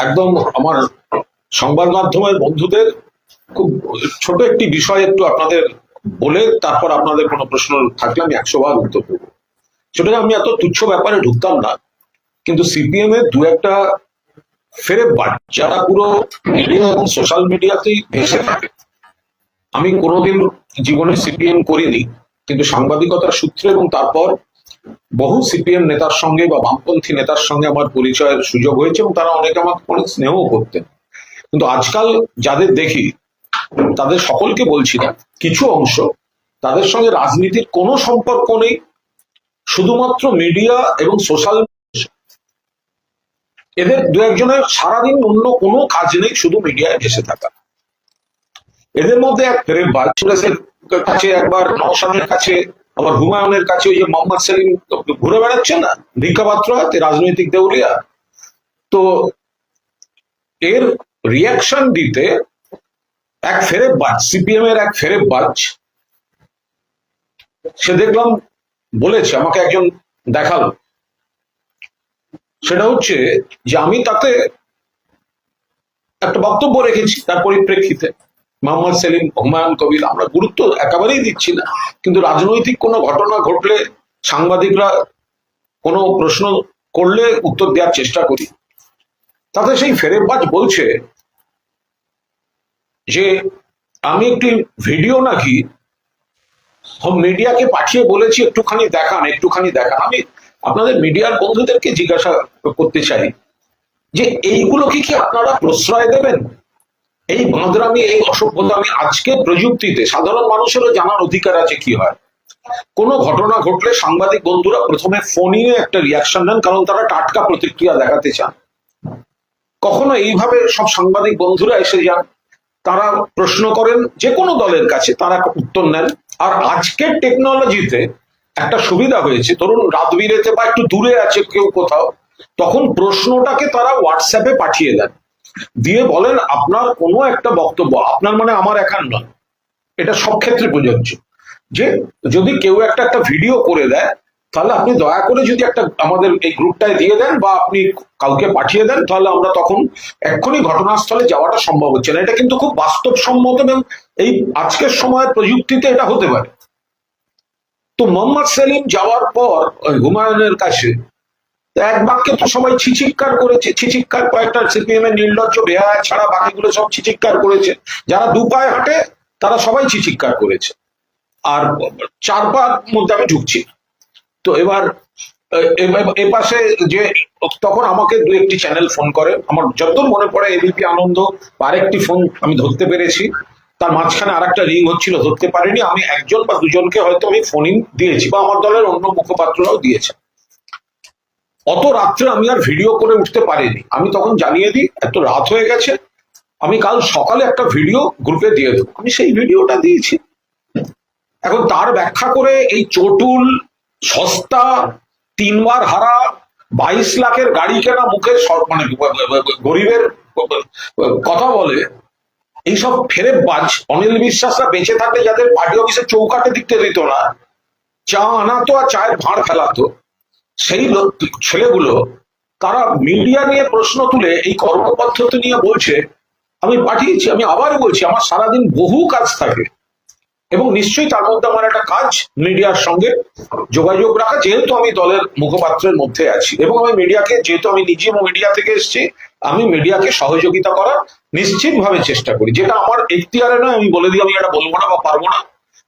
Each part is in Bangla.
একদম আমার সংবাদ মাধ্যমের বন্ধুদের খুব ছোট একটি বিষয় একটু আপনাদের বলে তারপর আপনাদের কোনো প্রশ্ন থাকলে আমি 100 বার উত্তর দেবো। সেটা আমি এত তুচ্ছ ব্যাপারে ঢুকতাম না, কিন্তু সিপিএম এর দু একটা ফেরেববাজ যারা পুরো মিডিয়া এবং সোশ্যাল মিডিয়াতেই ভেসে থাকে। আমি কোনোদিন জীবনে সিপিএম করিনি, কিন্তু সাংবাদিকতার সূত্রে এবং তারপর বহু সিপিএম নেতার সঙ্গে বা বামপন্থী নেতার সঙ্গে আমার পরিচয়ের সুযোগ হয়েছে এবং তারা অনেকে আমাকে অনেক স্নেহ করতেন। কিন্তু আজকাল যাদের দেখি তাদের সকলকে বলছি না, কিছু অংশ তাদের সঙ্গে রাজনীতির কোনো সম্পর্ক নেই, শুধুমাত্র মিডিয়া এবং সোশ্যাল, এদের দু একজনের সারাদিন অন্য কোনো কাজ নেই, শুধু মিডিয়ায় ভেসে থাকা। এদের মধ্যে এক ফেরেববাজ সুরেশের কাছে, একবার নওশাদের কাছে, আবার হুমায়ুনের কাছে ওই যে মোহাম্মদ সেলিম ঘুরে বেড়াচ্ছে না ভিক্ষাপাত্র হাতে, রাজনৈতিক দেউলিয়া। তো এর রিয়াকশন দিতে এক ফেরেববাজ, সিপিএম এর এক ফেরেববাজ, সে দেখলাম বলেছে, আমাকে একজন দেখালো, সেটা হচ্ছে যে আমি তাতে একটা বক্তব্য রেখেছি তার পরিপ্রেক্ষিতে। মোহাম্মদ সেলিম, হুমায়ুন কবির আমরা গুরুত্ব একেবারেই দিচ্ছি না, কিন্তু রাজনৈতিক কোনো ঘটনা ঘটলে সাংবাদিকরা কোনো প্রশ্ন করলে উত্তর দেওয়ার চেষ্টা করি। তাতে সেই ফেরেববাজ বলছে যে আমি একটি ভিডিও নাকি মিডিয়াকে পাঠিয়ে বলেছি একটুখানি দেখান, একটুখানি দেখান। আমি আপনাদের মিডিয়ার বন্ধুদেরকে জিজ্ঞাসা করতে চাই যে এইগুলোকে কি আপনারা প্রশ্রয় দেবেন? এই বাঁদরামি, এই অসভ্যতামি আজকে প্রযুক্তিতে সাধারণ মানুষেরও জানার অধিকার আছে কি হয়। কোনো ঘটনা ঘটলে সাংবাদিক বন্ধুরা প্রথমে ফোনে একটা রিয়াকশন দেন, কারণ তারা টাটকা প্রতিক্রিয়া দেখাতে চান। কখনো এইভাবে সব সাংবাদিক বন্ধুরা এসে যান, তারা প্রশ্ন করেন যে কোনো দলের কাছে, তারা উত্তর নেন। আর আজকের টেকনোলজিতে একটা সুবিধা হয়েছে, ধরুন রাত বিরেতে বা একটু দূরে আছে কেউ কোথাও, তখন প্রশ্নটাকে তারা হোয়াটসঅ্যাপে পাঠিয়ে দেন, দিয়ে বলেন আপনার কোনো একটা বক্তব্য, আপনার মানে আমার একার নয়, এটা সব ক্ষেত্রে প্রযোজ্য, যে যদি কেউ একটা ভিডিও করে দেয় তাহলে আপনি দয়া করে যদি একটা আমাদের এই গ্রুপটায় দিয়ে দেন বা আপনি কাউকে পাঠিয়ে দেন, তাহলে আমরা তখন এক্ষুনি ঘটনাস্থলে যাওয়াটা সম্ভব হচ্ছে না। এটা কিন্তু খুব বাস্তবসম্মত এবং এই আজকের সময়ের প্রযুক্তিতে এটা হতে পারে। তো মোহাম্মদ সেলিম যাওয়ার পর হুমায়ুনের কাছে এক বাক্যে তো সবাই ছিচিৎকার করেছে, ছিচিৎকার কয়েকটা সিপিএম এর নির্লজ্জ বেহায়া ছাড়া বাকিগুলো সব ছিচিৎকার করেছে, যারা দু পায়ে হাঁটে তারা সবাই ছিচিৎকার করেছে। আর চার পার মধ্যে আমি ঢুকছি। তো এবার এপাশে যে তখন আমাকে দু একটি চ্যানেল ফোন করে, আমার যতদূর মনে পড়ে এবিপি আনন্দ, আরেকটি ফোন আমি ধরতে পেরেছি, তার মাঝখানে আর একটা রিং হচ্ছিল ধরতে পারিনি। আমি একজন বা দুজনকে হয়তো আমি ফোনিং দিয়েছি বা আমার দলের অন্য মুখপাত্ররাও দিয়েছে। অত রাত্রে আমি আর ভিডিও করে উঠতে পারিনি, আমি তখন জানিয়ে দিই এত রাত হয়ে গেছে, আমি কাল সকালে একটা ভিডিও গ্রুপে দিয়ে দেবো। আমি সেই ভিডিওটা দিয়েছি। এখন তার ব্যাখ্যা করে এই চটুল, সস্তা, 3 বার হারা, 22 লাখের গাড়ি কেনা মুখে মানে গরিবের কথা বলে, এইসব ফেরেববাজ অনিল বিশ্বাসরা বেঁচে থাকলে যাদের পার্টি অফিসের চৌকাটে দিকতে দিত না, চা আনাতো আর চায়ের ভাঁড় ফেলাতো, সেই ছেলেগুলো তারা মিডিয়া নিয়ে প্রশ্ন তুলে এই কর্মপদ্ধতি নিয়ে বলছে আমি পাঠিয়েছি। আমি আবার বলছি, আমার সারাদিন বহু কাজ থাকে এবং নিশ্চয়ই তার মধ্যে আমার একটা কাজ মিডিয়ার সঙ্গে যোগাযোগ রাখা, যেহেতু আমি দলের মুখপাত্রের মধ্যে আছি এবং আমি মিডিয়াকে, যেহেতু আমি নিজে মিডিয়া থেকে এসেছি, আমি মিডিয়াকে সহযোগিতা করার নিশ্চিতভাবে চেষ্টা করি। যেটা আমার এখতিয়ারে নয় আমি বলে দিই আমি এটা বলবো না বা পারবো না,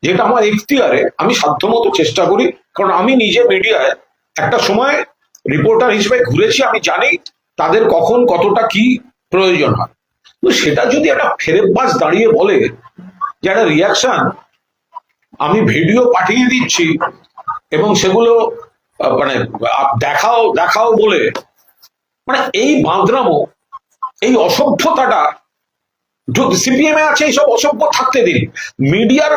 যেটা আমার এখতিয়ারে আমি সাধ্যমতো চেষ্টা করি, কারণ আমি নিজে মিডিয়ায় একটা সময় রিপোর্টার হিসেবে ঘুরেছি, আমি জানি তাদের কখন কতটা কি প্রয়োজন হয়। তো সেটা যদি একটা ফেরেববাজ দাঁড়িয়ে বলে যে একটা রিয়াকশন আমি ভিডিও পাঠিয়ে দিচ্ছি এবং সেগুলো মানে দেখাও দেখাও বলে, মানে এই বাঁদরামো, এই অসভ্যতাটা সিপিএম এ আছে, এইসব অসভ্য থাকতে দিন। মিডিয়ার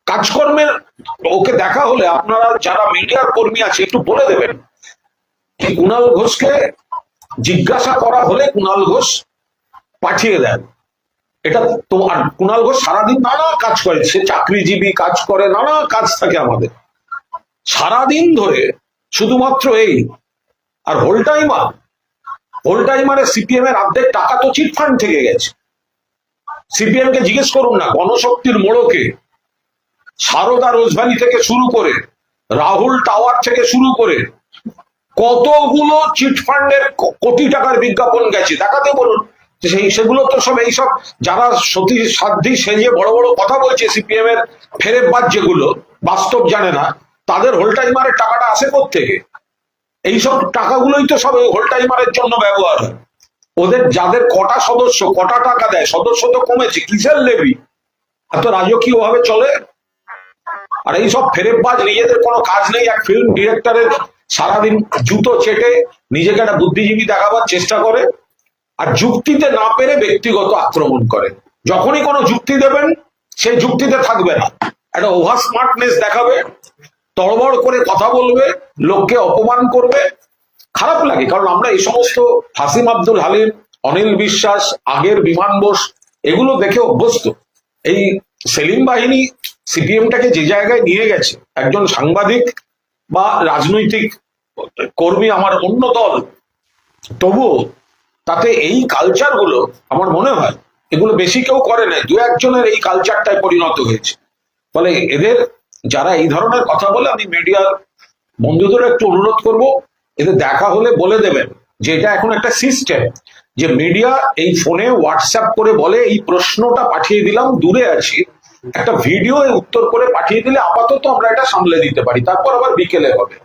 কাজকর্মের ওকে দেখা হলে আপনারা যারা মিডিয়ার কর্মী আছে একটু বলে দেবেন, কুণাল ঘোষকে জিজ্ঞাসা করা হলে কুণাল ঘোষ পাঠিয়ে দেন। এটা তো কুণাল ঘোষ সারাদিন নানা কাজ করে, সে চাকরিজীবী, কাজ করে, নানা কাজ থাকে আমাদের সারাদিন ধরে, শুধুমাত্র এই আর হোল টাইমার হোল টাইমারে সিপিএম এর অর্ধেক টাকা তো চিটফান্ড থেকে গেছে। সিপিএম কে জিজ্ঞেস করুন না, গণশক্তির মোড়কে সারদা রোজভ্যালি থেকে শুরু করে রাহুল টাওয়ার থেকে শুরু করে কতগুলো চিটফান্ডের কোটি টাকার বিজ্ঞাপন গেছে, দেখাতে বলুন। সেগুলো তো সব এইসব যারা সতী সাধ্যি সেজে বড় বড় কথা বলছে সিপিএম এর ফেরেববাজ, যেগুলো বাস্তব জানে না, তাদের হোল টাইমারের টাকাটা আসে কোত্থেকে? এইসব টাকাগুলোই তো সব হোল টাইমারের জন্য ব্যবহার হয়। ওদের যাদের কটা সদস্য কটা টাকা দেয়, সদস্য তো কমেছে, কিসের লেবি? এত রাজকীয় ভাবে চলে। আর এইসব ফেরেববাজ নিজেদের কোনো কাজ নেই, এক ফিল্ম ডিরেক্টরের সারাদিন জুতো চেটে নিজেকে একটা বুদ্ধিজীবী দেখাবার চেষ্টা করে, আর যুক্তিতে না পেরে ব্যক্তিগত আক্রমণ করে। যখনই কোনো যুক্তি দেবেন সেই যুক্তিতে থাকবে না, একটা ওভার স্মার্টনেস দেখাবে, তড়বড় করে কথা বলবে, লোককে অপমান করবে। খারাপ লাগে, কারণ আমরা এই সমস্ত হাসিম আব্দুল হালিম, অনিল বিশ্বাস, আগের বিমান বোস, এগুলো দেখে অভ্যস্ত। এই সেলিম বাহিনী সিপিএমটাকে যে জায়গায় নিয়ে গেছে, একজন সাংবাদিক বা রাজনৈতিক কর্মী আমার অন্য দল, তবুও তাতে এই কালচার গুলো আমার মনে হয় এগুলো বেশি কেউ করে না, দু একজনের এই কালচারটায় পরিণত হয়েছে। ফলে এদের যারা এই ধরনের কথা বলে, আমি মিডিয়ার বন্ধুদের একটু অনুরোধ করব, এদের দেখা হলে বলে দেবেন যে এটা এখন একটা সিস্টেম, যে মিডিয়া এই ফোনে হোয়াটসঅ্যাপ করে বলে এই প্রশ্নটা পাঠিয়ে দিলাম, দূরে আছি, একটা ভিডিও উত্তর করে পাঠিয়ে দিলে আপাতত আমরা এটা সামলে দিতে পারি, তারপর আবার বিকেলে হবে।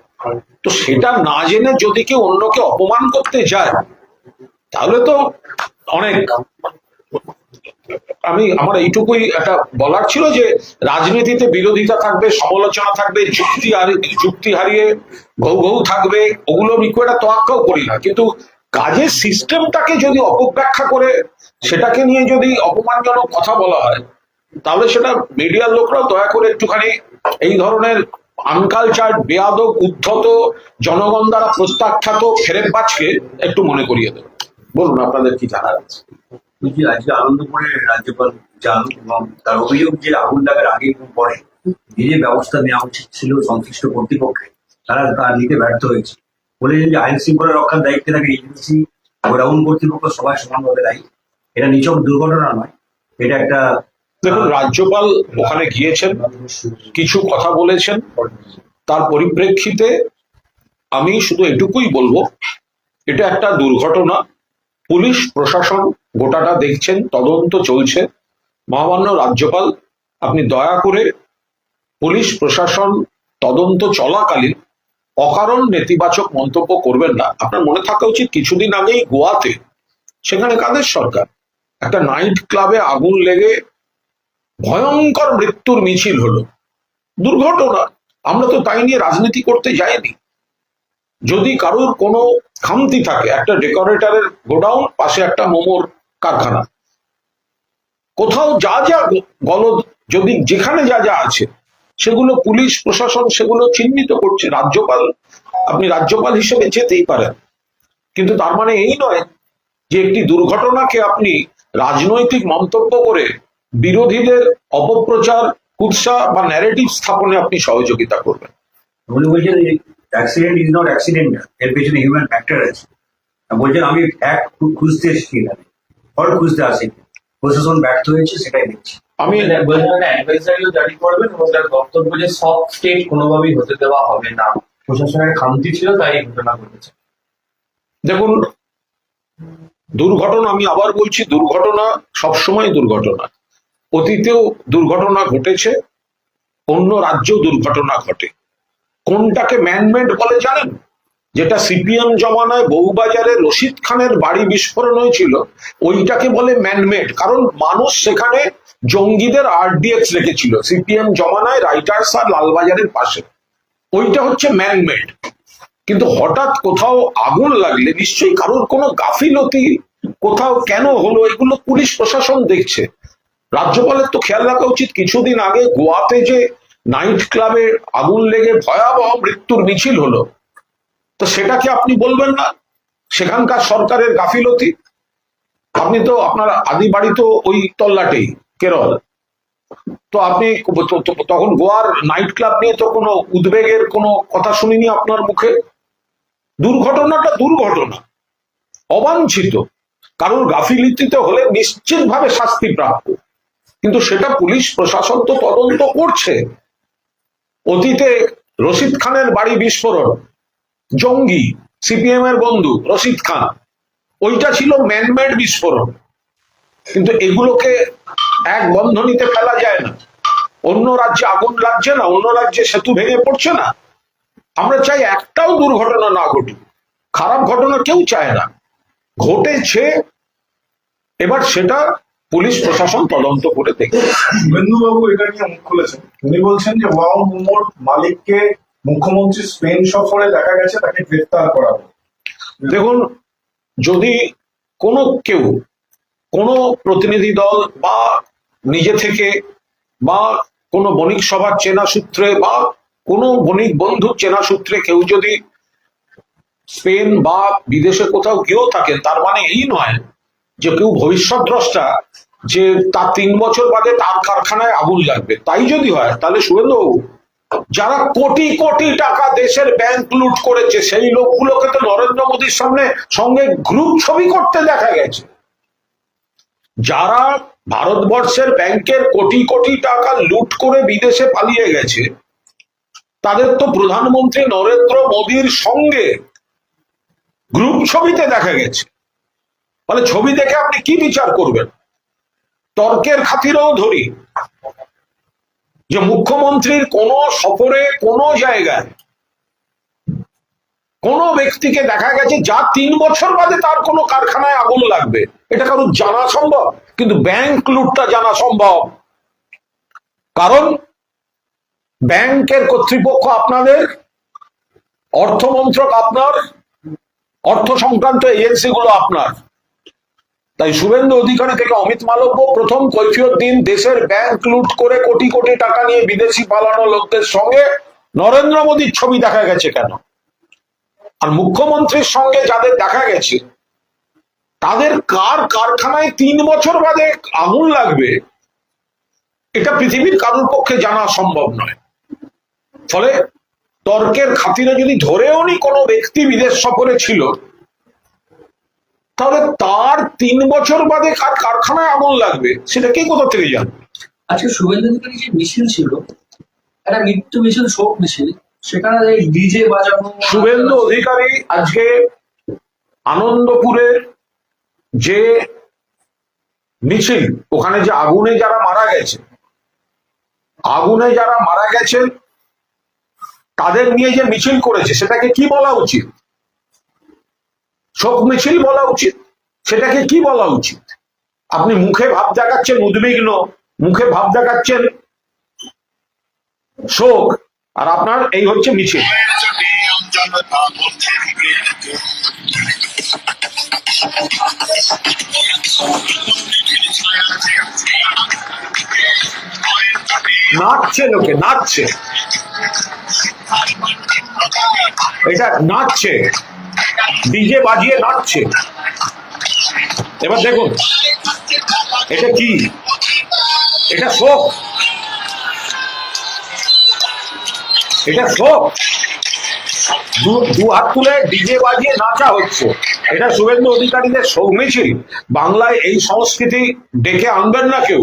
তো সেটা না জেনে যদি কেউ অন্যকে অপমান করতে যায়, তাহলে তো অনেক। আমার এইটুকুই একটা বলার ছিল, যে রাজনীতিতে বিরোধিতা থাকবে, সমালোচনা থাকবে, যুক্তি হারিয়ে ঘৌ ঘৌ থাকবে, ওগুলো আমি খুব একটা তোয়াক্কাও করি না, কিন্তু কাজের সিস্টেমটাকে যদি অপব্যাখ্যা করে সেটাকে নিয়ে যদি অপমানজনক কথা বলা হয়, তাহলে সেটা মিডিয়ার লোকরাও দয়া করে একটুখানি এই ধরনের আনকালচার্ড, বেয়াদব, উদ্ধত, জনগণ দ্বারা প্রত্যাখ্যাত ফেরেববাজকে একটু মনে করিয়ে দেবে। বলুন আপনাদের কি জানার আছে। আজকে আনন্দপুরে রাজ্যপাল যান এবং তার অভিযোগ যে আগুন লাগার আগে এবং পরে যে ব্যবস্থা নেওয়া উচিত ছিল সংশ্লিষ্ট কর্তৃপক্ষের, তারা তা নিতে ব্যর্থ হয়েছে। বলেছেন যে আইন শৃঙ্খলা রক্ষার দায়িত্বে থাকে এজেন্সি, গোডাউন কর্তৃপক্ষ সবাই সমানভাবে দায়ী। এটা নিছক দুর্ঘটনা নয়, এটা একটা। দেখুন, রাজ্যপাল ওখানে গিয়েছেন, কিছু কথা বলেছেন, তার পরিপ্রেক্ষিতে আমি শুধু এটুকুই বলবো, এটা একটা দুর্ঘটনা। পুলিশ প্রশাসন গোটাটা দেখছেন, তদন্ত চলছে। মহামান্য রাজ্যপাল, আপনি দয়া করে পুলিশ প্রশাসন তদন্ত চলাকালীন অকারণ নেতিবাচক মন্তব্য করবেন না। আপনার মনে থাকা উচিত, কিছুদিন আগেই গোয়াতে, সেখানে কাদের সরকার, একটা নাইট ক্লাবে আগুন লেগে ভয়ঙ্কর মৃত্যুর মিছিল হলো। দুর্ঘটনা, আমরা তো তাই নিয়ে রাজনীতি করতে যাইনি। যদি কারোর কোনো খামতি থাকে, একটা ডেকোরেটরের গোডাউন, পাশে একটা মোমোর কারখানা, কোথাও যা যা গলদ, যদি যেখানে যা যা আছে, সেগুলো পুলিশ প্রশাসন সেগুলো চিহ্নিত করছে। রাজ্যপাল, আপনি রাজ্যপাল হিসেবে যেতেই পারেন, কিন্তু তার মানে এই নয় যে একটি দুর্ঘটনাকে আপনি রাজনৈতিক মন্তব্য করে বিরোধীদের অপপ্রচার, কুৎসা বা ন্যারেটিভ স্থাপনে আপনি সহযোগিতা করবেন। উনি বলছেন অ্যাক্সিডেন্ট ইজ নট অ্যাক্সিডেন্ট, এর পেছনে হিউম্যান ফ্যাক্টর আছে। বলছেন আমি ফ্যাক্ট খুঁজতে এসেছি, এখানে ফল খুঁজতে আসি, প্রশাসন ব্যর্থ হয়েছে, সেটাই দেখছি। আমি অ্যাডভাইজারিও জারি করবেন এবং তার বক্তব্য যে সব স্টেট কোনোভাবেই হতে দেওয়া হবে না, প্রশাসনের খামতি ছিল তাই এই ঘটনা ঘটেছে। দেখুন, দুর্ঘটনা, আমি আবার বলছি, দুর্ঘটনা সবসময় দুর্ঘটনা। অতীতেও দুর্ঘটনা ঘটেছে, অন্য রাজ্যেও দুর্ঘটনা ঘটে। কোনটাকে ম্যানমেড বলে জানেন? যেটা সিপিএম জমানায় বউবাজারে রশিদ খানের বাড়ি বিস্ফোরণ হয়েছিল, ওইটাকে বলে ম্যানমেড, কারণ মানুষ সেখানে জঙ্গিদের আরডিএক্স রেখেছিল সিপিএম জমানায় রাইটার্স আর লালবাজারের পাশে, ওইটা হচ্ছে ম্যানমেড। কিন্তু হঠাৎ কোথাও আগুন লাগলে নিশ্চয়ই কারোর কোনো গাফিলতি, কোথাও কেন হলো, এগুলো পুলিশ প্রশাসন দেখছে। রাজ্যপালের তো খেয়াল রাখা উচিত, কিছুদিন আগে গোয়াতে যে নাইট ক্লাবে আগুন লেগে ভয়াবহ মৃত্যুর মিছিল হলো, তো সেটাকে আপনি বলবেন না সেখানকার সরকারের গাফিলতি? আপনি তো, আপনার আদি বাড়ি তো ওই তল্লাটেই, কেরল, তো আপনি তখন গোয়ার নাইট ক্লাব নিয়ে তো কোনো উদ্বেগের কোনো কথা শুনিনি আপনার মুখে। দুর্ঘটনাটা দুর্ঘটনা, অবাঞ্ছিত, কারোর গাফিলতিতে হলে নিশ্চিতভাবে শাস্তি প্রাপ্য, কিন্তু সেটা পুলিশ প্রশাসন তো তদন্ত করছে। অতীতে রশিদ খানের বাড়ি বিস্ফোরণ, জঙ্গি সিপিএম এর বন্ধু রশিদ খান, ওইটা ছিল ম্যানমেড বিস্ফোরণ, কিন্তু এগুলোকে এক বন্ধনীতে ফেলা যায় না। অন্য রাজ্যে আগুন লাগছে না, অন্য রাজ্যে সেতু ভেঙে পড়ছে না, আমরা চাই একটাও দুর্ঘটনা না ঘটুক, খারাপ ঘটনা কেউ চায় না, ঘটেছে, এবার সেটা পুলিশ প্রশাসন তদন্ত করে দেখবে। শুভেন্দুবাবু এটা নিয়ে মুখ খুলেছেন, উনি বলছেন যে ওয়াও মোমোর মালিককে মুখ্যমন্ত্রী স্পেন সফরে দেখা গেছে, তাকে গ্রেফতার করা হবে। দেখুন, যদি কেউ কোনো প্রতিনিধি দল বা নিজে থেকে বা কোনো বণিক সভার চেনা সূত্রে বা কোনো বণিক বন্ধু চেনা সূত্রে কেউ যদি স্পেন বা বিদেশে কোথাও গিয়েও থাকেন, তার মানে এই নয় যে কেউ ভবিষ্যৎ দ্রষ্টা যে তার 3 বছর বাদে তার কারখানায় আগুন লাগবে। তাই যদি হয় তাহলে শুভেন্দুবাবু, যারা কোটি কোটি টাকা দেশের ব্যাংক লুট করেছে সেই লোকগুলোকে তো নরেন্দ্র মোদীর সঙ্গে গ্রুপ ছবি করতে দেখা গেছে। যারা ভারতবর্ষের ব্যাংকের কোটি কোটি টাকা লুট করে বিদেশে পালিয়ে গেছে, তাদের তো প্রধানমন্ত্রী নরেন্দ্র মোদীর সঙ্গে গ্রুপ ছবিতে দেখা গেছে। মানে ছবি দেখে আপনি কি বিচার করবেন? তর্কের খাতিরেও ধরি যে মুখ্যমন্ত্রীর কোন সফরে কোন জায়গায় কোন ব্যক্তিকে দেখা গেছে যা 3 বছর বাদে তার কোনো কারখানায় আগুন লাগবে, এটা কারোর জানা সম্ভব? কিন্তু ব্যাংক লুটটা জানা সম্ভব, কারণ ব্যাংকের কর্তৃপক্ষ আপনাদের, অর্থমন্ত্রক আপনার, অর্থ সংক্রান্ত এজেন্সিগুলো আপনার। তাই শুভেন্দু অধিকারী থেকে অমিত মালব্য প্রথম কৈফিয়ত দিন দেশের ব্যাংক লুট করে কোটি কোটি টাকা নিয়ে বিদেশি পালানো লোকদের সঙ্গে নরেন্দ্র মোদীর ছবি দেখা গেছে কেন? আর মুখ্যমন্ত্রীর সঙ্গে যাদের দেখা গেছে তাদের কার কারখানায় 3 বছর বাদে আগুন লাগবে, এটা পৃথিবীর কারোর পক্ষে জানা সম্ভব নয়। ফলে তর্কের খাতিরে যদি ধরেও নি কোনো ব্যক্তি বিদেশ সফরে ছিল, তাহলে তার 3 বছর বাদে কার কারখানায় আগুন লাগবে সেটা কে কোথা থেকে জানবে? আজকে শুভেন্দু অধিকারী যে মিছিল ছিল, একটা মৃত্যু মিছিল, শোক মিছিল, সেখানে ডিজে বাজানো। শুভেন্দু অধিকারী আজকে আনন্দপুরের যে মিছিল, ওখানে যে আগুনে যারা মারা গেছে তাদের নিয়ে যে মিছিল করেছে, সেটাকে কি বলা উচিত? শোক মিছিল বলা উচিত? সেটাকে কি বলা উচিত? আপনি মুখে ভাব দেখাচ্ছেন উদ্বিগ্ন, মুখে ভাব দেখাচ্ছেন শোক, আর আপনার এই হচ্ছে মিছিল। নাচছে, লোকে নাচছে, এটা নাচছে, ডিজে বাজিয়ে নাচছে। এবার দেখুন এটা কি? এটা শোক, এটা শোক। দু হাত তুলে ডিজে বাজিয়ে নাচা হচ্ছে, এটা শুভেন্দু অধিকারীদের শোক মিছিল। বাংলায় এই সংস্কৃতি ডেকে আনবেন না কেউ,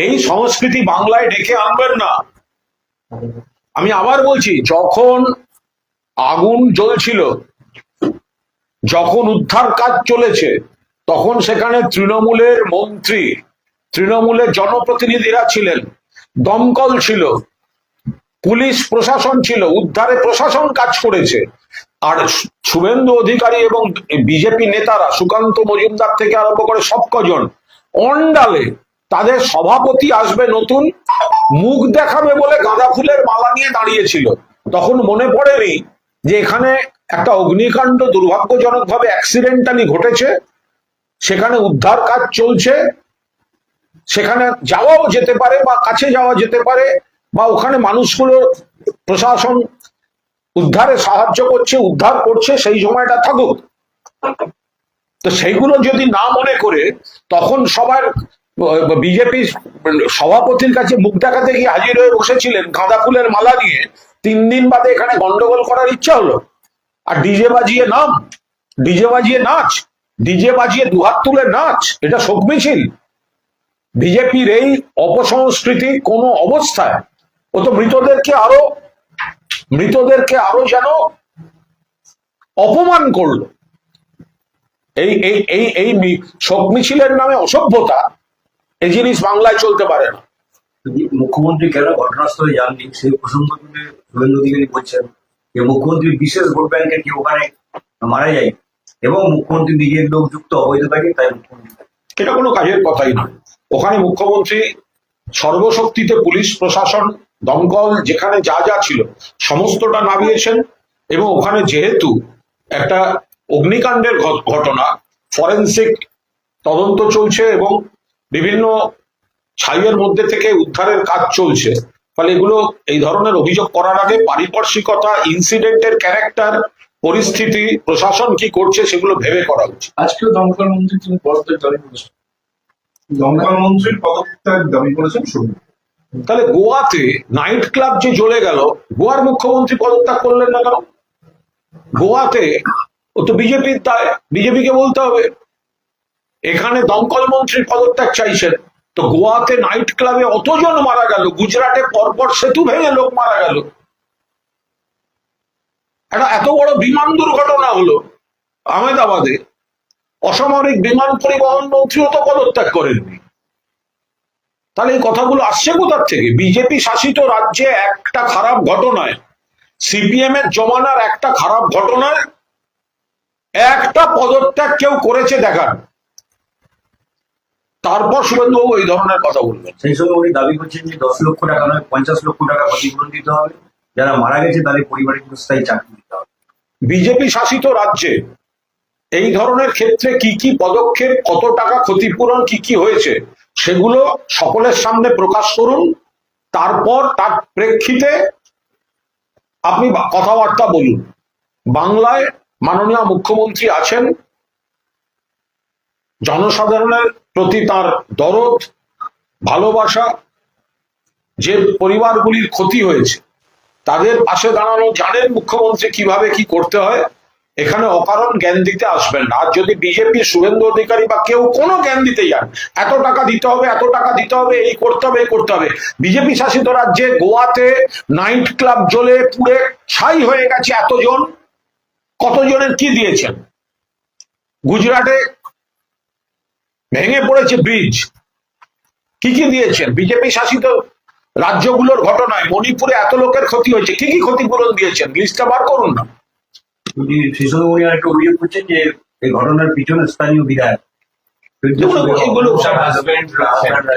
এই সংস্কৃতি বাংলায় ডেকে আনবেন না। আমি আবার বলছি, যখন আগুন জ্বলছিল, যখন উদ্ধার কাজ চলেছে, তখন সেখানে তৃণমূলের মন্ত্রী, তৃণমূলের জনপ্রতিনিধিরা ছিলেন, দমকল ছিল, পুলিশ প্রশাসন ছিল, উদ্ধারে প্রশাসন কাজ করেছে। আর শুভেন্দু অধিকারী এবং বিজেপি নেতারা, সুকান্ত মজুমদার থেকে আরম্ভ করে সব কজন অন্ডালে, তাদের সভাপতি আসবে নতুন, মুখ দেখাবে বলে গাঁদা ফুলের মালা নিয়ে দাঁড়িয়েছিল। তখন মনে পড়েনি যে এখানে একটা অগ্নিকাণ্ড দুর্ভাগ্যজনকভাবে অ্যাক্সিডেন্টালি ঘটেছে, সেখানে উদ্ধার কাজ চলছে, সেখানে যাওয়াও যেতে পারে বা কাছে যাওয়া যেতে পারে, বা ওখানে মানুষগুলো প্রশাসন উদ্ধারে সাহায্য করছে, উদ্ধার করছে, সেই সময়টা থাকুক। তো সেইগুলো যদি না মনে করে তখন সবার বিজেপি সভাপতির কাছে মুখ দেখাতে গিয়ে হাজির হয়ে বসেছিলেন গাঁদা ফুলের মালা নিয়ে, 3 দিন বাদে এখানে গন্ডগোল করার ইচ্ছা হলো আর ডিজে বাজিয়ে নাম। ডিজে বাজিয়ে নাচ, ডিজে বাজিয়ে দুহাত তুলে নাচ, এটা শোক মিছিল? বিজেপির এই অপসংস্কৃতি কোনো অবস্থায়, ও তো মৃতদেরকে আরো যেন অপমান করলো। এই এই এই এই শোক মিছিলের নামে অসভ্যতা, এই জিনিস বাংলায় চলতে পারে না। মুখ্যমন্ত্রী কেন ঘটনাস্থলে যাননি সেই প্রসঙ্গ তুলে শুভেন্দু অধিকারী বলছেন যে মুখ্যমন্ত্রীর বিশেষ ভোট ব্যাংকের কি ওখানে মারা যায় এবং মুখ্যমন্ত্রী নিজের লোক যুক্ত অবৈধ থাকে, তাই মুখ্যমন্ত্রী। এটা কোনো কাজের কথাই নয়। ওখানে মুখ্যমন্ত্রী সর্বশক্তিতে পুলিশ প্রশাসন, দমকল, যেখানে যা যা ছিল সমস্তটা নামিয়েছেন, এবং ওখানে যেহেতু একটা অগ্নিকাণ্ডের ঘটনা, ফরেনসিক তদন্ত চলছে এবং বিভিন্ন ছাইয়ের মধ্যে থেকে উদ্ধারের কাজ চলছে, ফলে এগুলো এই ধরনের অভিযোগ করার আগে পারিপার্শ্বিকতা, ইনসিডেন্টের ক্যারেক্টার, পরিস্থিতি, প্রশাসন কি করছে সেগুলো ভেবে করা উচিত। আজকেও দমকল মন্ত্রী তিনি পদত্যাগ দাবি করেছেন। দমকল মন্ত্রীর পদত্যাগ দাবি করেছেন শুভেন্দু। তাহলে গোয়াতে নাইট ক্লাব যে জ্বলে গেল, গোয়ার মুখ্যমন্ত্রী পদত্যাগ করলেন না কেন? গোয়াতে ও তো বিজেপির দায়, বিজেপিকে বলতে হবে। এখানে দমকল মন্ত্রীর পদত্যাগ চাইছেন, তো গোয়াতে নাইট ক্লাবে অতজন মারা গেল, গুজরাটে পরপর সেতু ভেঙে লোক মারা গেল, একটা এত বড় বিমান দুর্ঘটনা হলো আহমেদাবাদে, অসামরিক বিমান পরিবহন মন্ত্রীও তো পদত্যাগ করেননি। তাহলে এই কথাগুলো আসছে কোথার থেকে? বিজেপি শাসিত রাজ্যে একটা খারাপ ঘটনায়, সিপিএম এর জমানার একটা খারাপ ঘটনায় একটা পদত্যাগ কেউ করেছে দেখান, তারপর শুভেন্দুবাবু এই ধরনের কথা বলবেন। সেই সঙ্গে উনি দাবি করছেন যে 10 লক্ষ টাকা নয় 50 লক্ষ টাকা ক্ষতিপূরণ দিতে হবে, যারা মারা গেছে তাদের পরিবারের স্থায়ী চাকরি দিতে হবে। বিজেপি শাসিত রাজ্যে এই ধরনের ক্ষেত্রে কি কি পদক্ষেপ, কত টাকা ক্ষতিপূরণ, কি কি হয়েছে সেগুলো সকলের সামনে প্রকাশ করুন, তারপর তার প্রেক্ষিতে আপনি কথাবার্তা বলুন। বাংলায় মাননীয় মুখ্যমন্ত্রী আছেন, জনসাধারণের প্রতি তার দরদ, ভালোবাসা, যে পরিবারগুলির ক্ষতি হয়েছে তাদের পাশে দাঁড়ানো জানেন মুখ্যমন্ত্রী কিভাবে কি করতে হয়। এখানে অকারণ জ্ঞান দিতে আসবেন না। আর যদি বিজেপি, শুভেন্দু অধিকারী বা কেউ কোনো জ্ঞান দিতে যান, এত টাকা দিতে হবে, এত টাকা দিতে হবে, এই করতে হবে, এই করতে হবে। বিজেপি শাসিত রাজ্যে গোয়াতে নাইট ক্লাব জ্বলে পুড়ে ছাই হয়ে গেছে এতজন, কতজনের কি দিয়েছেন? গুজরাটে ভেঙে পড়েছে ব্রিজ, কি কি দিয়েছেন? বিজেপি শাসিত রাজ্যগুলোর ঘটনায় মণিপুরে এত লোকের ক্ষতি হয়েছে, কি কি ক্ষতিপূরণ দিয়েছেন? লিস্টটা বার করুন না। সেই সঙ্গে উনি আরেকটা অভিযোগ করছেন যে এই ঘটনার পিছনে স্থানীয় বিধায়ক।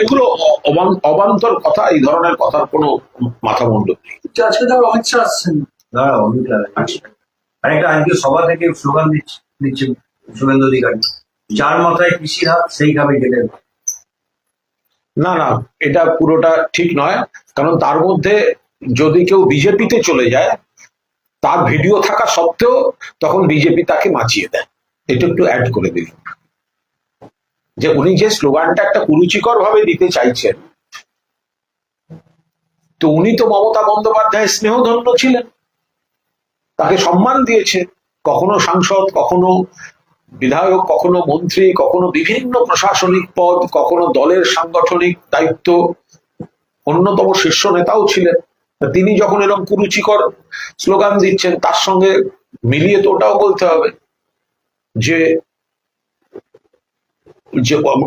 এগুলো অবান্তর কথা, এই ধরনের কথার কোনো মাথামুন্ড নেই। আজকে তো অমিত শাহ আসছেন। আরেকটা আজকে সভা থেকে স্লোগান দিচ্ছেন শুভেন্দু অধিকারী, যার মাথায় কৃষির হাত সেই খাবে গেলে। না না, এটা পুরোটা ঠিক নয়, কারণ তার মধ্যে যদি কেউ বিজেপিতে চলে যায়, তার ভিডিও থাকা সত্ত্বেও তখন বিজেপি তাকে বাঁচিয়ে দেয়। এটা একটু অ্যাড করে দিন, যে উনি যে স্লোগানটা একটা কুরুচিকর ভাবে দিতে চাইছেন, তো উনি তো মমতা বন্দ্যোপাধ্যায়ের স্নেহধন্য ছিলেন, তাকে সম্মান দিয়েছে, কখনো সাংসদ, কখনো বিধায়ক, কখনো মন্ত্রী, কখনো বিভিন্ন প্রশাসনিক পদ, কখনো দলের সাংগঠনিক দায়িত্ব, অন্যতম শীর্ষ নেতাও ছিলেন। তিনি যখন এরকম কুরুচিকর স্লোগান দিচ্ছেন, তার সঙ্গে মিলিয়ে তো ওটাও বলতে হবে যে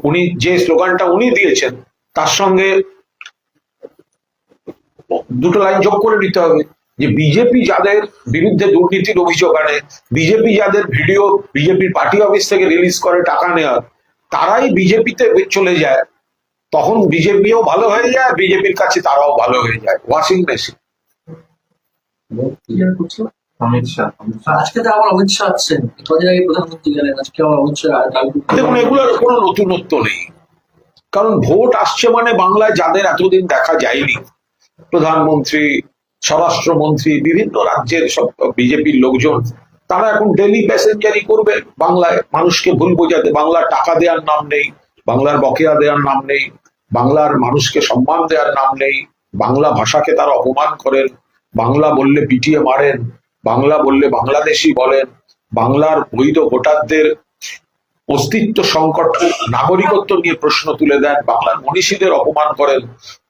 উনি যে স্লোগানটা উনি দিয়েছেন তার সঙ্গে দুটো লাইন যোগ করে দিতে হবে যে বিজেপি যাদের বিরুদ্ধে দুর্নীতির অভিযোগ আনে, বিজেপি যাদের ভিডিও বিজেপির পার্টি অফিস থেকে রিলিজ করে টাকা নেওয়ার, তারাই বিজেপিতে চলে যায়, তখন বিজেপিও ভালো হয়ে যায়, বিজেপির কাছে তারাও ভালো হয়ে যায়। Washing machine. অমিত শাহ আজকে তো আবার অমিত শাহ আসছেন, কদিন আগে প্রধানমন্ত্রী গেলেন, আজকে আবার অমিত শাহ দেখুন, এগুলোর কোনো নতুনত্ব নেই, কারণ ভোট আসছে মানে বাংলায় যাদের এতদিন দেখা যায়নি, প্রধানমন্ত্রী, স্বরাষ্ট্রমন্ত্রী, বিভিন্ন রাজ্যের সব বিজেপির লোকজন, তারা এখন ডেলি প্যাসেঞ্জারি করবে বাংলায়, মানুষকে ভুল বোঝাতে। বাংলার টাকা দেওয়ার নাম নেই, বাংলার বকেয়া দেওয়ার নাম নেই, বাংলার মানুষকে সম্মান দেওয়ার নাম নেই, বাংলা ভাষাকে তারা অপমান করেন, বাংলা বললে পিটিয়ে মারেন, বাংলা বললে বাংলাদেশি বলেন, বাংলার বৈধ ভোটারদের অস্তিত্ব সংকট, নাগরিকত্ব নিয়ে প্রশ্ন তুলে দেন, বাংলার মনীষীদের অপমান করেন,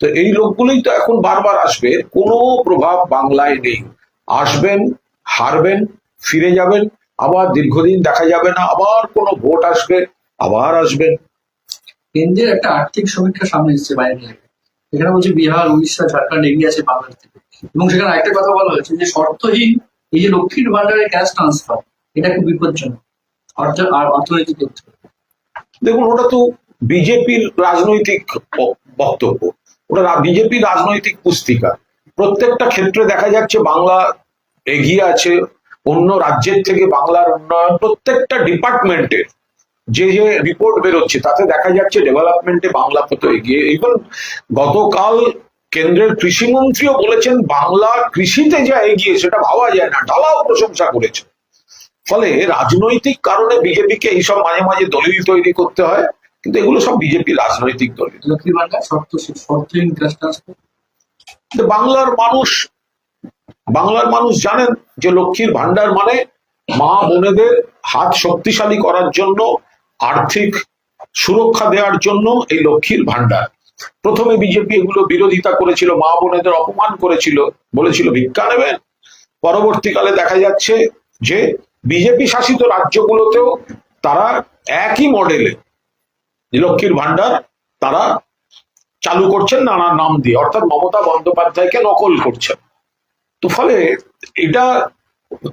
তো এই লোকগুলোই তো এখন বারবার আসবে। কোনো প্রভাব বাংলায় নেই। আসবেন, হারবেন, ফিরে যাবেন, আবার দীর্ঘদিন দেখা যাবে না, আবার কোনো ভোট আসবে, আবার আসবেন। কেন্দ্রের একটা আর্থিক সমীক্ষা সামনে এসেছে বাইরে থেকে। এখানে বলছে বিহার, উড়িষ্যা, ঝাড়খণ্ড এগিয়ে আছে বাংলাদেশ থেকে। এবং সেখানে একটা কথা বলা হয়েছে যে শর্তহীন এই যে লক্ষ্মীর ভান্ডারের ক্যাশ ট্রান্সফার, এটা খুব বিপজ্জনক আর অর্থনৈতিক তথ্য। দেখুন, ওটা তো বিজেপির রাজনৈতিক বক্তব্য, ওটা বিজেপির রাজনৈতিক পুস্তিকা। প্রত্যেকটা ক্ষেত্রে দেখা যাচ্ছে বাংলা এগিয়ে আছে, অন্য রাজ্যের থেকে বাংলার উন্নয়ন প্রত্যেকটা ডিপার্টমেন্টের যে যে রিপোর্ট বেরোচ্ছে তাতে দেখা যাচ্ছে ডেভেলপমেন্টে বাংলা কত এগিয়ে। ইভেন গতকাল কেন্দ্রের কৃষিমন্ত্রীও বলেছেন বাংলা কৃষিতে যা এগিয়ে সেটা ভাবা যায় না, ঢালাও প্রশংসা করেছে। ফলে রাজনৈতিক কারণে বিজেপিকে এইসব মাঝে মাঝে দলিল তৈরি করতে হয়, কিন্তু এগুলো সব বিজেপি রাজনৈতিক দলিল। লক্ষ্মীর ভান্ডার শর্তহীন ক্যাশ ট্রান্সফার। বাংলার মানুষ জানেন যে লক্ষ্মীর ভান্ডার মানে মা বোনেদের হাত শক্তিশালী করার জন্য, আর্থিক সুরক্ষা দেওয়ার জন্য এই লক্ষ্মীর ভান্ডার। প্রথমে বিজেপি এগুলো বিরোধিতা করেছিল, মা বোনেদের অপমান করেছিল, বলেছিল ভিক্ষা নেবেন। পরবর্তীকালে দেখা যাচ্ছে যে বিজেপি শাসিত রাজ্যগুলোতেও তারা একই মডেলে লক্ষ্মীর ভান্ডার তারা চালু করছেন নানা নাম দিয়ে, অর্থাৎ মমতা বন্দ্যোপাধ্যায়কে নকল করছেন। তো ফলে এটা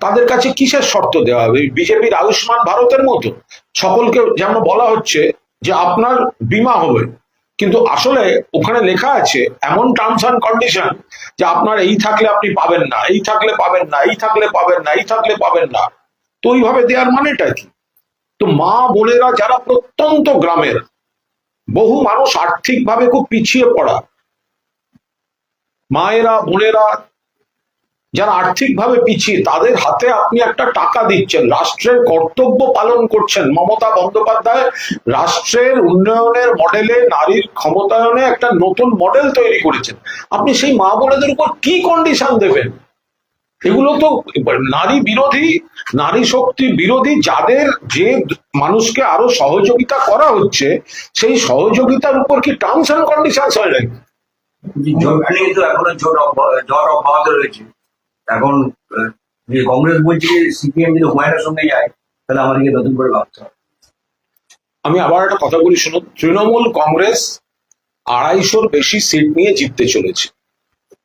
তাদের কাছে কিসের শর্ত দেওয়া হবে? বিজেপির আয়ুষ্মান ভারতের মতো সকলকে যেমন বলা হচ্ছে যে আপনার বীমা হবে, কিন্তু আসলে ওখানে লেখা আছে এমন টার্মস অ্যান্ড কন্ডিশন যে আপনার এই থাকলে আপনি পাবেন না, এই থাকলে পাবেন না, এই থাকলে পাবেন না, এই থাকলে পাবেন না। তো ওইভাবে দেওয়ার মানেটা কি? তো মা বোনেরা যারা প্রত্যন্ত গ্রামের, বহু মানুষ আর্থিকভাবে খুব পিছিয়ে পড়া, মায়েরা বোনেরা যারা আর্থিকভাবে পিছিয়ে, তাদের হাতে আপনি একটা টাকা দিচ্ছেন, রাষ্ট্রের কর্তব্য পালন করছেন। মমতা বন্দ্যোপাধ্যায় রাষ্ট্রের উন্নয়নের মডেলে নারীর ক্ষমতায়নে একটা নতুন মডেল তৈরি করেছেন। আপনি সেই মা বোনেদের উপর কি কন্ডিশন দেবেন? এগুলো তো নারী বিরোধী, নারী শক্তি বিরোধী, যাদের যে মানুষকে আরো সহযোগিতা করা হচ্ছে সেই সহযোগিতার উপর কি টার্মস অ্যান্ড কন্ডিশনস হয় নাকি? জোট নিয়ে তো এখনো জট অব্যাহত রয়েছে। এখন যে কংগ্রেস বলছে সিপিএম যদি হুমায়ুনের সঙ্গে যায় তাহলে আমাদেরকে নতুন করে ভাবতে হবে। আমি আবার একটা কথা বলি শুনুন, তৃণমূল কংগ্রেস 250-র বেশি সিট নিয়ে জিততে চলেছে।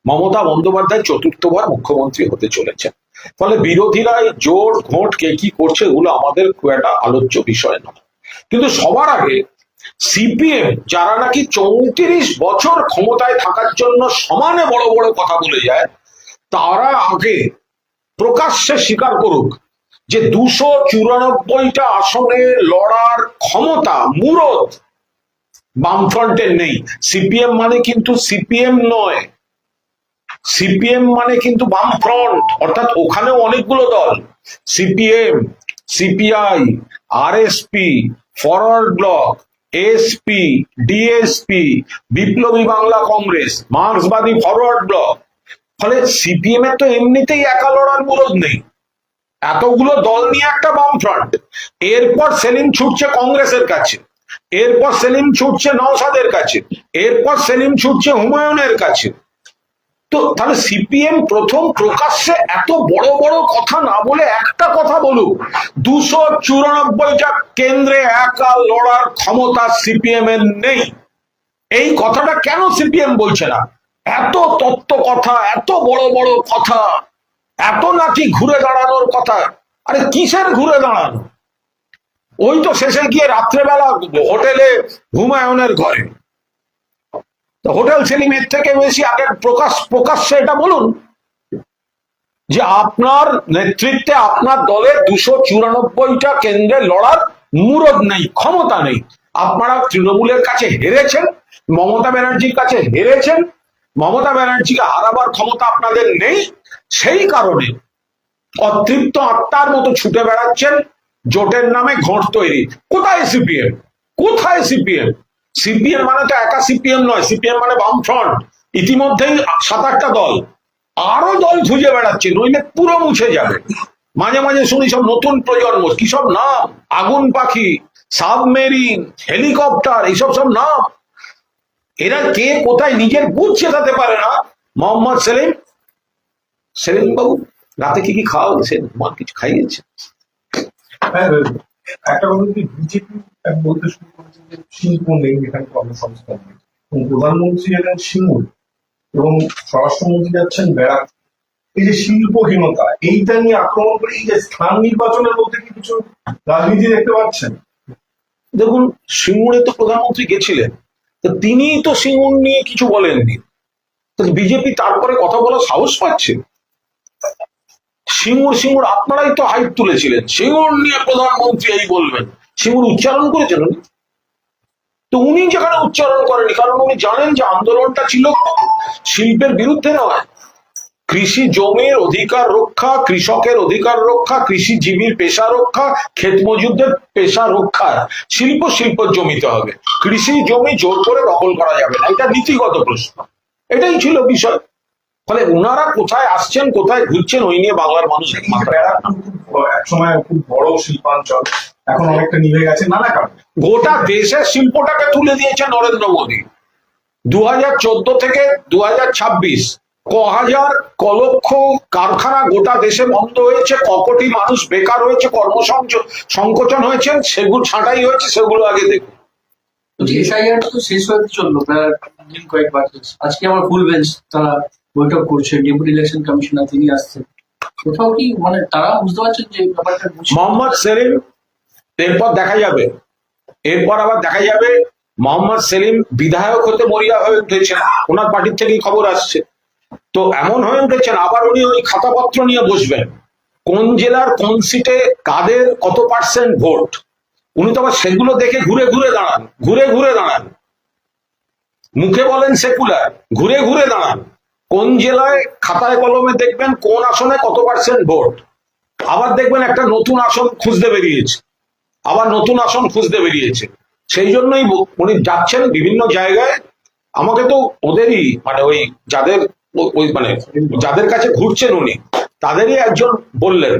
মমতা বন্দ্যোপাধ্যায় চতুর্থবার মুখ্যমন্ত্রী হতে চলেছে। ফলে বিরোধীরা এই জোট ঘোট কে কি করছে এগুলো আমাদের খুব একটা আলোচ্য বিষয় নয়। কিন্তু সবার আগে সিপিএম, যারা নাকি 34 বছর ক্ষমতায় থাকার জন্য সমানে বড় বড় কথা বলে যায়, তারা আগে প্রকাশ্যে স্বীকার করুক যে 294টা আসনে লড়ার ক্ষমতা, মুরদ বামফ্রন্টের নেই। সিপিএম মানে কিন্তু সিপিএম নয়, সিপিএম মানে কিন্তু বামফ্রন্ট, অর্থাৎ ওখানেও অনেকগুলো দল, CPM, CPI, RSP, forward block, SP, DSP, বিপ্লবী বাংলা কংগ্রেস, মার্ক্সবাদী ফরওয়ার্ড ব্লক। ফলে সিপিএম এর তো এমনিতেই একা লড়ার মুরদ নেই, এতগুলো দল নিয়ে একটা বামফ্রন্ট। এরপর সেলিম ছুটছে কংগ্রেসের কাছে, এরপর সেলিম ছুটছে নওশাদের কাছে, এরপর সেলিম ছুটছে হুমায়ুনের কাছে। তো তাহলে সিপিএম প্রথম প্রকাশ্যে এত বড় বড় কথা না বলে একটা কথা বলুক, 294টা কেন্দ্রে একা লড়ার ক্ষমতা সিপিএম এর নেই। এই কথাটা কেন সিপিএম বলছে না? এত তত্ত্ব কথা, এত বড় বড় কথা, এত নাকি ঘুরে দাঁড়ানোর কথা। আরে কিসের ঘুরে দাঁড়ানো? ওই তো শেষে গিয়ে রাত্রেবেলা হোটেলে হুমায়ুনের ঘরে। হোটেল সেলিমের থেকে বেশি আগে প্রকাশ্যে এটা বলুন যে আপনার নেতৃত্বে আপনার দলের 294টা কেন্দ্রে লড়ার মুরদ নেই, ক্ষমতা নেই। আপনারা তৃণমূলের কাছে হেরেছেন, মমতা ব্যানার্জির কাছে হেরেছেন, মমতা ব্যানার্জিকে হারাবার ক্ষমতা আপনাদের নেই। সেই কারণে অতৃপ্ত আত্মার মতো ছুটে বেড়াচ্ছেন জোটের নামে ঘোট তৈরি। কোথায় সিপিএম? কোথায় সিপিএম? সিপিএম মানে তো একা সিপিএম নয়, সিপিএম মানে বামফ্রন্ট। ইতিমধ্যেই 7-8টা দল, আরো দল খুঁজে বেড়াচ্ছে, নইলে পুরো মুছে যাবে। মাঝে মাঝে শুনি সব নতুন প্রজন্ম, কি সব নাম, আগুন পাখি, সাবমেরিন, হেলিকপ্টার, এইসব সব নাম। এরা কে কোথায় নিজের বুথ চেতাতে পারে না। মোহাম্মদ সেলিম বাবু রাতে কি কি খাওয়া হয়েছে, কিছু খাইয়েছে? হ্যাঁ, একটা কথা কি বিজেপি বলতে শুরু করেছে যে শিল্প নেই, এখানে কর্মসংস্থান নেই, এবং প্রধানমন্ত্রী এলেন সিঙ্গুর এবং স্বরাষ্ট্রমন্ত্রী যাচ্ছেন ব্যারাক। এই যে শিল্পহীনতা, এইটা নিয়ে আক্রমণ করে, এই যে স্থান নির্বাচনের মধ্যে কি কিছু রাজনীতি দেখতে পাচ্ছেন? দেখুন, সিঙ্গুরে তো প্রধানমন্ত্রী গেছিলেন, তো তিনি তো সিঙ্গুর নিয়ে কিছু বলেননি, তো বিজেপি তারপরে কথা বলার সাহস পাচ্ছে? সিঙ্গুর আপনারাই তো হাইপ তুলেছিলেন, সিঙ্গুর নিয়ে প্রধানমন্ত্রী এই বলবেন। সিঙ্গুর উচ্চারণ করেছেন উনি? তো উনি যেখানে উচ্চারণ করেনি, কারণ উনি জানেন যে আন্দোলনটা ছিল শিল্পের বিরুদ্ধে নয়, কৃষি জমির অধিকার রক্ষা, কৃষকের অধিকার রক্ষা, কৃষিজীবীর পেশা রক্ষা, ক্ষেত মজুরদের পেশা রক্ষা। শিল্প জমিতে হবে, কৃষি জমি জোর করে দখল করা যাবে না, এটা নীতিগত প্রশ্ন, এটাই ছিল বিষয়। ফলে ওনারা কোথায় আসছেন কোথায় ঘুরছেন ওই নিয়ে বাংলার মানুষ ব্যারাকপুর এক সময় খুব বড় শিল্পাঞ্চল, এখন অনেকটা নিভে গেছে নানা কারণে। গোটা দেশের শিল্পটাকে তুলে দিয়েছে নরেন্দ্র মোদী। 2014 থেকে 2026 হাজার লক্ষ কারখানা গোটা দেশে বন্ধ হয়েছে, কোটি মানুষ বেকার হয়েছে, সংকোচন হয়েছে, সেগুলো ছাঁটাই হয়েছে, সেগুলো আগে দেখুন। এসআইআর তো শেষ হতে চললো প্রায় দিন কয়েকবার। আজকে আমার ফুল বেঞ্চ তারা বৈঠক করছে, ডেপুটি ইলেকশন কমিশনার তিনি আসছেন, কোথাও কি মানে তারা বুঝতে পারছেন যে ব্যাপারটা? মোহাম্মদ সেলিম, এরপর দেখা যাবে, এরপর আবার দেখা যাবে মোহাম্মদ সেলিম বিধায়ক হতে মরিয়া হয়ে উঠেছেন, ওনার পার্টির থেকেই খবর আসছে। তো এমন হয়ে উঠেছেন, আবার উনি ওই খাতাপত্র নিয়ে বসবেন, কোন জেলার কোন সিটে কাদের কত পার্সেন্ট ভোট, উনি তো আবার সেগুলো দেখে ঘুরে ঘুরে দাঁড়ান। মুখে বলেন সেকুলার, ঘুরে ঘুরে দাঁড়ান, কোন জেলায় খাতায় কলমে দেখবেন কোন আসনে কত পার্সেন্ট ভোট। আবার দেখবেন একটা নতুন আসন খুঁজতে বেরিয়েছে, সেই জন্যই উনি যাচ্ছেন বিভিন্ন জায়গায়। আমাকে তো ওদেরই মানে ওই যাদের কাছে ঘুরছেন উনি, তাদেরই একজন বললেন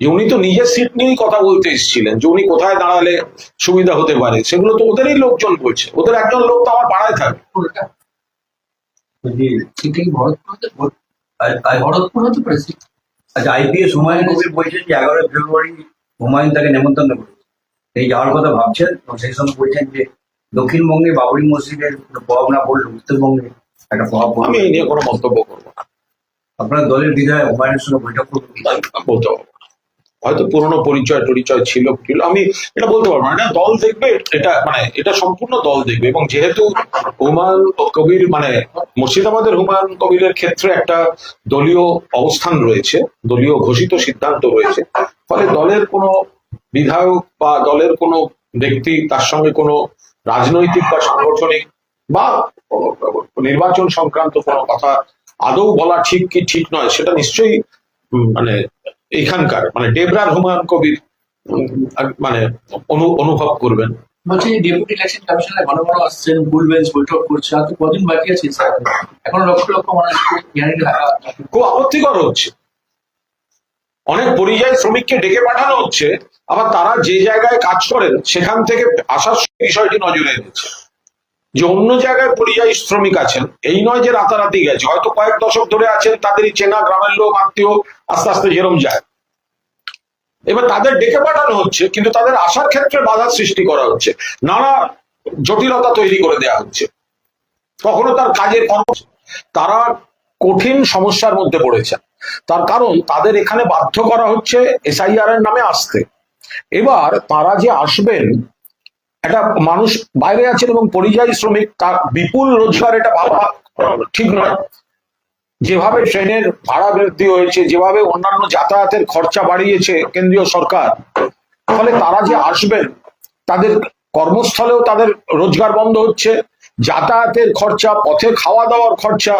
যে উনি তো নিজের সিট নিয়েই কথা বলতে এসেছিলেন, যে উনি কোথায় দাঁড়ালে সুবিধা হতে পারে, সেগুলো তো ওদেরই লোকজন বলছে। ওদের একজন লোক তো আমার পাড়ায় থাকে। ভরতপুর হতে পারে। আচ্ছা, আইপিএস হুমায়ুন কবির বলছেন যে 11 ফেব্রুয়ারি হুমায়ুন তাকে নেমন্তন্ন করেছে, এই যাওয়ার কথা ভাবছেন, এবং সেই সময় বলছেন যে দক্ষিণবঙ্গে বাবরি মসজিদের প্রভাব না পড়লে উত্তরবঙ্গে একটা প্রভাব আমি পড়বে। এই নিয়ে কোনো মন্তব্য করবো না, আপনার দলের বিধায়ক হুমায়ুনের সঙ্গে বৈঠক করবেন? বলতে পারবো না, হয়তো পুরনো পরিচয় ছিল, আমি এটা বলতে পারবো না। এটা দল দেখবে, এটা সম্পূর্ণ দল দেখবে। এবং যেহেতু হুমায়ুন কবির মুর্শিদাবাদের হুমায়ুন কবিরের ক্ষেত্রে একটা দলীয় অবস্থান রয়েছে, দলীয় ঘোষিত সিদ্ধান্ত রয়েছে, ফলে দলের কোনো বিধায়ক বা দলের কোনো ব্যক্তি তার সঙ্গে কোনো রাজনৈতিক বা সাংগঠনিক বা নির্বাচন সংক্রান্ত কোনো কথা আদৌ বলা ঠিক কি ঠিক নয়, সেটা নিশ্চয়ই এখানকার ডেবরার হুমায়ুন কবির অনুভব করবেন। বলছি ডেপুটি ইলেকশন কমিশনার ঘন ঘন আসছেন, ফুল বেঞ্চ বৈঠক করছে, আর তো কদিন বাকি আছে এখন লক্ষ লক্ষ মানুষকে খুব আপত্তিকর হচ্ছে। অনেক পরিযায়ী শ্রমিককে ডেকে পাঠানো হচ্ছে, আবার তারা যে জায়গায় কাজ করেন সেখান থেকে আসার বিষয়টি নজরে এনেছে, যে অন্য জায়গায় পরিযায়ী শ্রমিক আছেন, এই নয় যে রাতারাতি গেছে, হয়তো কয়েক দশক ধরে আছেন, তাদেরই চেনা গ্রামের লোক আত্মীয়, আস্তে আস্তে যেরম যায়। এবার তাদের ডেকে পাঠানো হচ্ছে, কিন্তু তাদের আসার ক্ষেত্রে বাধা সৃষ্টি করা হচ্ছে, নানা জটিলতা তৈরি করে দেওয়া হচ্ছে, কখনো তার কাজের তারা কঠিন সমস্যার মধ্যে পড়েছে। তার কারণ তাদের এখানে বাধ্য করা হচ্ছে এসআইআর এর নামে আসতে। এবার তারা যে আসবেন, একটা মানুষ বাইরে আছেন এবং পরিযায়ী শ্রমিক, তার বিপুল রোজগার, এটা ভাবা ঠিক নয়। যেভাবে ট্রেনের ভাড়া বৃদ্ধি হয়েছে, যেভাবে অন্যান্য যাতায়াতের খরচা বাড়িয়েছে কেন্দ্রীয় সরকার, ফলে তারা যে আসবেন তাদের কর্মস্থলেও তাদের রোজগার বন্ধ হচ্ছে, যাতায়াতের খরচা, পথে খাওয়া দাওয়ার খরচা,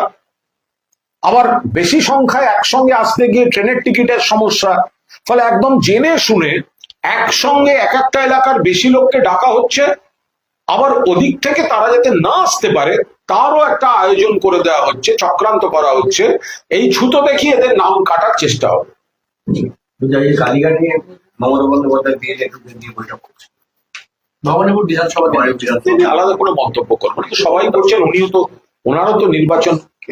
আবার বেশি সংখ্যায় একসঙ্গে আসতে গিয়ে ট্রেনের টিকিটের সমস্যা। ফলে একদম জেনে শুনে একসঙ্গে একটা এলাকার বেশি লোককে ডাকা হচ্ছে, আবার ওদিক থেকে তারা যাতে না আসতে পারে তারও একটা আয়োজন করে দেওয়া হচ্ছে, চক্রান্ত করা হচ্ছে। এই ছুতো দেখিয়ে এদের নাম কাটার চেষ্টা হবে। কালীঘাটে মমতা বন্দ্যোপাধ্যায় বিএলএ দিয়ে বৈঠক করছে। ভবানীপুর বিধানসভা তিনি আলাদা কোনো মন্তব্য করবেন, তো সবাই করছেন, ওনারও তো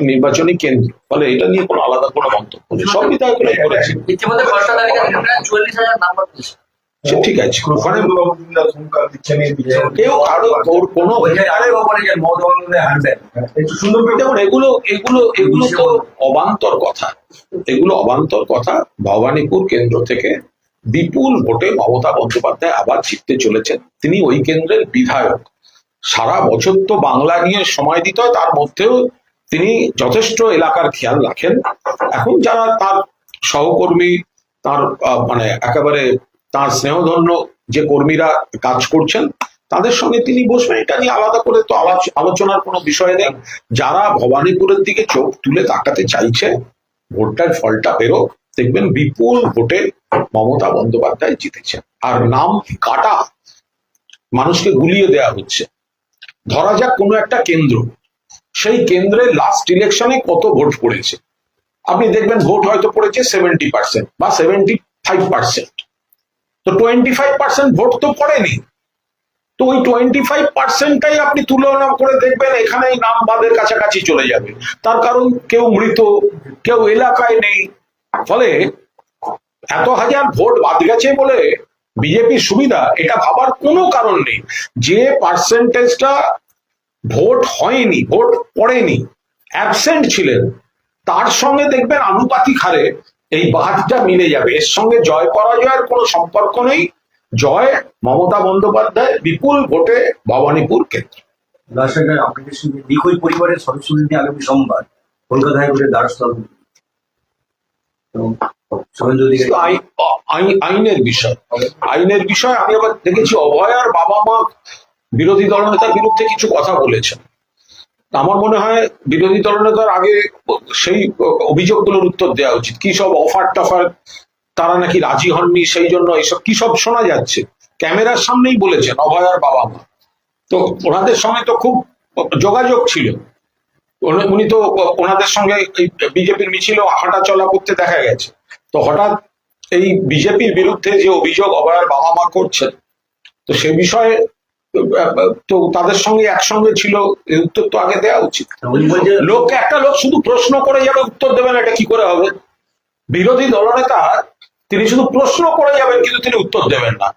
নির্বাচনী কেন্দ্র, ফলে এটা নিয়ে কোনো আলাদা কোনো মন্তব্য নেই, সব বিধায়করাই করেছেন। ইতিমধ্যে খসড়া তালিকায় প্রায় 40,000 নাম্বার দিয়েছে। সে ঠিক আছে, ওখানে সংখ্যা দিচ্ছেন এই বিষয়ে। কেউ কারো ওর কোনো আরেক ব্যাপারে যে মমতা বন্দ্যোপাধ্যায় হারবেন, একটু সুন্দর করে যেমন এগুলো তো অবান্তর কথা, এগুলো অবান্তর কথা। ভবানীপুর কেন্দ্র থেকে বিপুল ভোটে মমতা বন্দ্যোপাধ্যায় আবার জিততে চলেছেন। তিনি ওই কেন্দ্রের বিধায়ক, সারা বছর তো বাংলা নিয়ে সময় দিতে হয়, তার মধ্যেও তিনি যথেষ্ট এলাকার খেয়াল রাখেন। এখন যারা তার সহকর্মী, তার মানে একেবারে তার স্নেহধন্য যে কর্মীরা কাজ করছেন, তাদের সঙ্গে তিনি বসবেন, এটা নিয়ে আলাদা করে তো আলোচনার কোনো বিষয় নেই। যারা ভবানীপুরের দিকে চোখ তুলে তাকাতে চাইছে, ভোটটার ফলটা বেরোক, দেখবেন বিপুল ভোটে মমতা বন্দ্যোপাধ্যায় জিতেছেন। আর নাম কাটা, মানুষকে গুলিয়ে দেয়া হচ্ছে। ধরা যাক কোনো একটা কেন্দ্র, সেই কেন্দ্রে লাস্ট ইলেকশনে কত ভোট পড়েছে, আপনি দেখবেন ভোট হয়তো পড়েছে 70% বা 75%, তো 25% ভোট তো পড়েনি। তো ওই 25%টাই আপনি তুলনা করে দেখবেন এখানেই নাম বাদের কাছাকাছি চলে যাবে। তার কারণ কেউ মৃত, কেউ এলাকায় নেই। ফলে এত হাজার ভোট বাদ গেছে বলে বিজেপির সুবিধা, এটা ভাবার কোনো কারণ নেই। যে পার্সেন্টেজটা ভোট হয়নি, ভোট পড়েনি, অ্যাবসেন্ট ছিলেন, তার সঙ্গে দেখবেন আনুপাতিক হারে এই বাদটা মিলে যাবে। এর সঙ্গে জয় পরাজয়ের কোনো সম্পর্ক নেই। জয় মমতা বন্দ্যোপাধ্যায় বিপুল ভোটে ভবানীপুর কেন্দ্র। রাজশেখর, আপনাদের সঙ্গে নিখোঁজ পরিবারের সদস্যদের নিয়ে আগামী সোমবার কলকাতা হাইকোর্টের দ্বারস্থ হবেন। আইনের বিষয় আমি আবার দেখেছি অভয়ার বাবা মা বিরোধী দলনেতার বিরুদ্ধে কিছু কথা বলেছেন। আমার মনে হয় বিরোধী দলনেতার আগে সেই অভিযোগগুলোর উত্তর দেওয়া উচিত। কি সব অফার টফার, তারা নাকি রাজি হননি, সেই জন্য এইসব কি সব শোনা যাচ্ছে। ক্যামেরার সামনেই বলেছেন অভয়ার বাবা মা, তো ওনাদের সঙ্গে তো খুব যোগাযোগ ছিল। উনি তো ওনাদের সঙ্গে বিজেপির মিছিল হাঁটা চলা করতে দেখা গেছে। তো হঠাৎ এই বিজেপির বিরুদ্ধে যে অভিযোগ অভয়ার বাবা মা করছেন, তো সে বিষয়ে তো তাদের সঙ্গে একসঙ্গে ছিল, এই উত্তর তো আগে দেওয়া উচিত। একটা লোক শুধু প্রশ্ন করে যাবে, উত্তর দেবেন, এটা কি করে হবে? বিরোধী দলনেতা তিনি শুধু প্রশ্ন করে যাবেন, কিন্তু তিনি উত্তর দেবেন না।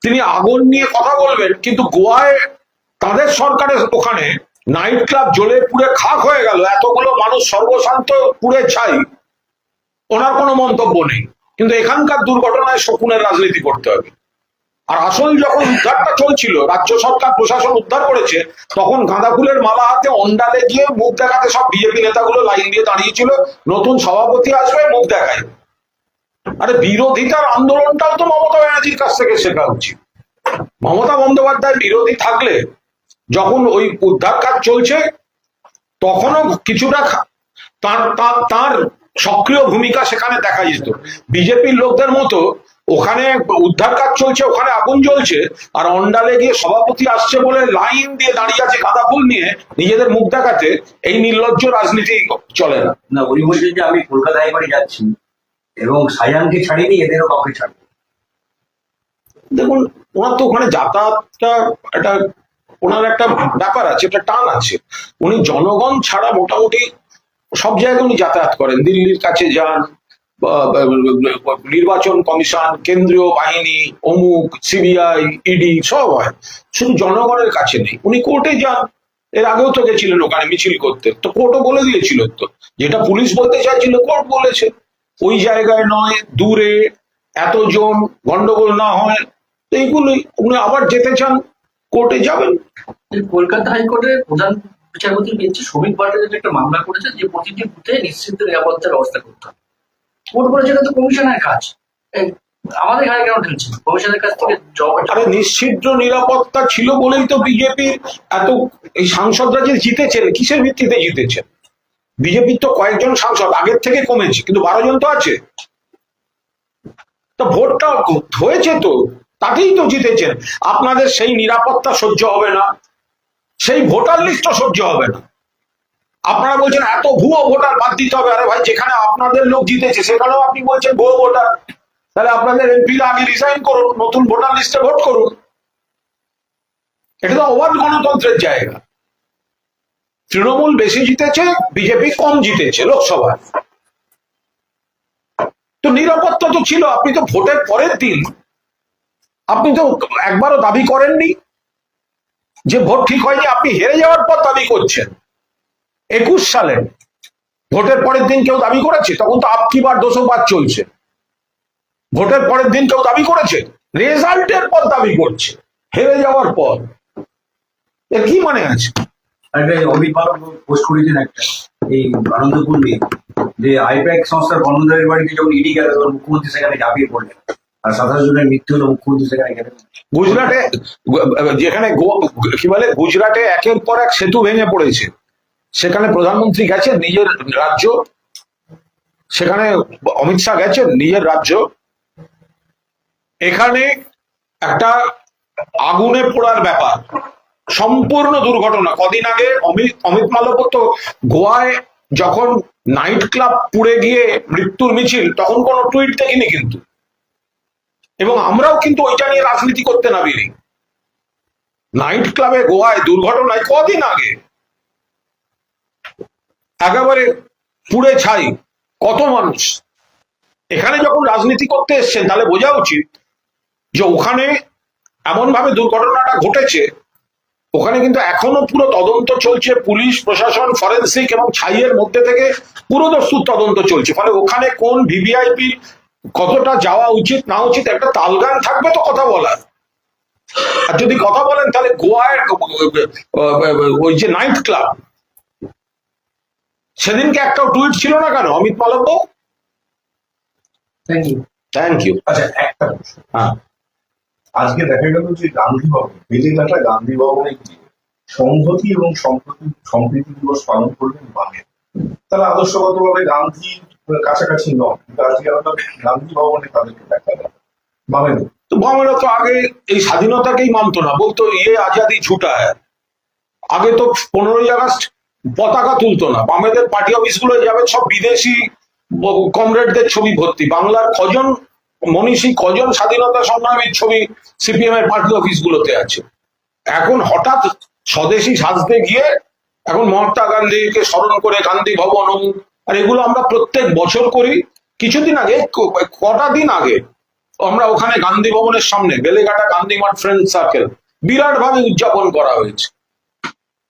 তিনি আগুন নিয়ে কথা বলবেন, কিন্তু গোয়ায় তাদের সরকারের ওখানে নাইট ক্লাব জ্বলে পুড়ে খাক হয়ে গেল, এতগুলো মানুষ সর্বশান্ত পুড়ে ছাই, ওনার কোনো মন্তব্য নেই। কিন্তু এখানকার দুর্ঘটনায় শকুনের রাজনীতি করতে হবে। আর আসল যখন উদ্ধারটা চলছিল, রাজ্য সরকার প্রশাসন উদ্ধার করেছে, তখন গাঁদা ফুলের মালা হাতে অন্ডালে গিয়ে মুখ দেখাতে সব বিজেপি নেতাগুলো লাইন দিয়ে দাঁড়িয়েছিল, নতুন সভাপতি আসবে মুখ দেখায়। আরে বিরোধিতার আন্দোলনটাও তো মমতা ব্যানার্জির কাছ থেকে শেখা উচিত। মমতা বন্দ্যোপাধ্যায় বিরোধী থাকলে যখন ওই উদ্ধার কাজ চলছে, তখনও কিছুটা তার সক্রিয় ভূমিকা সেখানে দেখা যেত। বিজেপির লোকদের মতো ওখানে উদ্ধার কাজ চলছে, ওখানে আগুন জ্বলছে, আর অন্ডালে গিয়ে সভাপতি আসছে বলে লাইন দিয়ে দাঁড়িয়ে আছে গাঁদা ফুল নিয়ে নিজেদের মুখ দেখাতে, এই নির্লজ্জ রাজনীতি চলে না। না, উনি বলছেন যে আমি কলকাতা হাইকোর্টে যাচ্ছি এবং সায়ানকে ছাড়িনি, এদেরও কাউকে ছাড়বো। দেখুন, ওনার তো ওখানে যাতায়াতটা একটা ওনার একটা ব্যাপার আছে, একটা টান আছে। উনি জনগণ ছাড়া মোটামুটি সব জায়গায় উনি যাতায়াত করেন। দিল্লির কাছে যান, নির্বাচন কমিশন, কেন্দ্রীয় বাহিনী, অমুক, সিবিআই, ইডি সব হয়, শুধু জনগণের কাছে নেই। উনি কোর্টে যান, এর আগেও তো গেছিলেন ওখানে মিছিল করতে, তো কোর্টও বলে দিয়েছিল, তো যেটা পুলিশ বলতে চাইছিল কোর্ট বলেছে, ওই জায়গায় নয়, দূরে, এতজন, গন্ডগোল না হয়, তো এইগুলোই। উনি আবার যেতে চান, কোর্টে যাবেন। কলকাতা হাইকোর্টের প্রধান বিচারপতির বেঞ্চে শ্রমিক ভট্টাচার্য একটা মামলা করেছে যে প্রতিটি বুথে নিশ্চিত নিরাপত্তার ব্যবস্থা করতে হবে। কোর্ট বলেছে এটা তো কমিশনের কাজ, আমাদের ঘাড়ে কেন ঠেলছে? কমিশনের কাছ থেকে আরে নিশ্চিদ্র নিরাপত্তা ছিল বলেই তো বিজেপির এত, এই সাংসদরা যে জিতেছেন কিসের ভিত্তিতে জিতেছেন? বিজেপির তো কয়েকজন সাংসদ আগের থেকে কমেছে, কিন্তু 12 জন তো আছে। তো ভোটটা হয়েছে তো, তাতেই তো জিতেছেন। আপনাদের সেই নিরাপত্তা সহ্য হবে না, সেই ভোটার লিস্টও সহ্য হবে না। আপনারা বলছেন এত ভুয়ো ভোটার বাদ দিতে হবে। আরে ভাই, যেখানে আপনাদের লোক জিতেছে সেখানেও আপনি বলছেন ভুয়ো ভোটার। তাহলে আপনাদের এমপিরা আগে রিজাইন করুন, নতুন ভোটার লিস্টে ভোট করুন। এটা তো অবাধ গণতন্ত্রের জায়গা। তৃণমূল বেশি জিতেছে, বিজেপি কম জিতেছে লোকসভায়, তো নিরাপত্তা তো ছিল। আপনি তো ভোটের পরের দিন আপনি তো একবারও দাবি করেননি যে ভোট ঠিক হয়নি, আপনি হেরে যাওয়ার পর দাবি করছেন। 21 সালে ভোটের পরের দিন কেউ দাবি করেছে? তখন তো আপকি বার 200 বার চলছে। ভোটের পরের দিন কেউ দাবি করেছে? রেজাল্টের পর দাবি করছে, হেরে যাওয়ার পর। এর কি মানে আছে? অমিত মালব পোস্ট করেছেন একটা এই আনন্দপুর নিয়ে, যে আইপ্যাক সংস্থার কর্মচারীর বাড়িতে যখন ইডি গেল তখন মুখ্যমন্ত্রী সেখানে ঝাঁপিয়ে পড়লেন, আর 27 জনের মৃত্যু হলো, মুখ্যমন্ত্রী সেখানে গেলেন। গুজরাটে, যেখানে কি বলে, গুজরাটে একের পর এক সেতু ভেঙে পড়েছে, সেখানে প্রধানমন্ত্রী গেছেন নিজের রাজ্য, সেখানে অমিত শাহ গেছেন নিজের রাজ্য। এখানে একটা আগুনে পোড়ার ব্যাপার, সম্পূর্ণ দুর্ঘটনা। কদিন আগে অমিত মালব্য তো গোয়ায় যখন নাইট ক্লাব পুড়ে গিয়ে মৃত্যুর মিছিল, তখন কোনো টুইট দেখিনি কিন্তু, এবং আমরাও কিন্তু ওইটা নিয়ে রাজনীতি করতে নামিনি। নাইট ক্লাবে গোয়ায় দুর্ঘটনায় কদিন আগে একেবারে পুড়ে ছাই কত মানুষ। এখানে যখন রাজনীতি করতে এসছেন তাহলে বোঝা উচিত যে ওখানে এমন ভাবে দুর্ঘটনাটা ঘটেছে, ওখানে কিন্তু এখনো পুরো তদন্ত চলছে, পুলিশ প্রশাসন, ফরেন্সিক এবং ছাইয়ের মধ্যে থেকে পুরো দস্তুর তদন্ত চলছে। ফলে ওখানে কোন ভিভিআইপি কতটা যাওয়া উচিত না উচিত একটা তালগান থাকবে তো কথা বলার। আর যদি কথা বলেন তাহলে গোয়ার ওই যে নাইট ক্লাব, সেদিনকে একটাও টুইট ছিল না কেন Amit Malviya? Thank you. Thank you. আচ্ছা, একটা প্রশ্ন। হ্যাঁ, আজকে দেখা গেল যে গান্ধী ভবন, বেলেঘাটা গান্ধী ভবনে গিয়ে সংহতি এবং সম্প্রীতি দিবস পালন করলেন বামের। তারা আদর্শগতভাবে গান্ধীর কাছাকাছি নন, কিন্তু আজকে আমরা গান্ধী ভবনে তাদেরকে দেখা গেল বামের। তো বামেরা তো আগে এই স্বাধীনতাকেই মানতো না, বলতো ইয়ে আজাদি ঝুটা হ্যায়। আগে তো 15ই আগস্ট পতাকা তুলতো না। বামেদের পার্টি অফিস গুলো যাবে সব বিদেশি কমরেডদের ছবি ভর্তি। বাংলার কজন মনীষী, কজন স্বাধীনতা সংগ্রামীর ছবি সিপিএম এর পার্টি অফিস গুলোতে আছে। এখন হঠাৎ স্বদেশী সাজতে গিয়ে এখন মহাত্মা গান্ধীকে স্মরণ করে গান্ধী ভবন, আর এগুলো আমরা প্রত্যেক বছর করি। কিছুদিন আগে, কটা দিন আগে আমরা ওখানে গান্ধী ভবনের সামনে বেলেঘাটা গান্ধী মাঠ ফ্রেন্ড সার্কেল বিরাট ভাবে উদযাপন করা হয়েছে।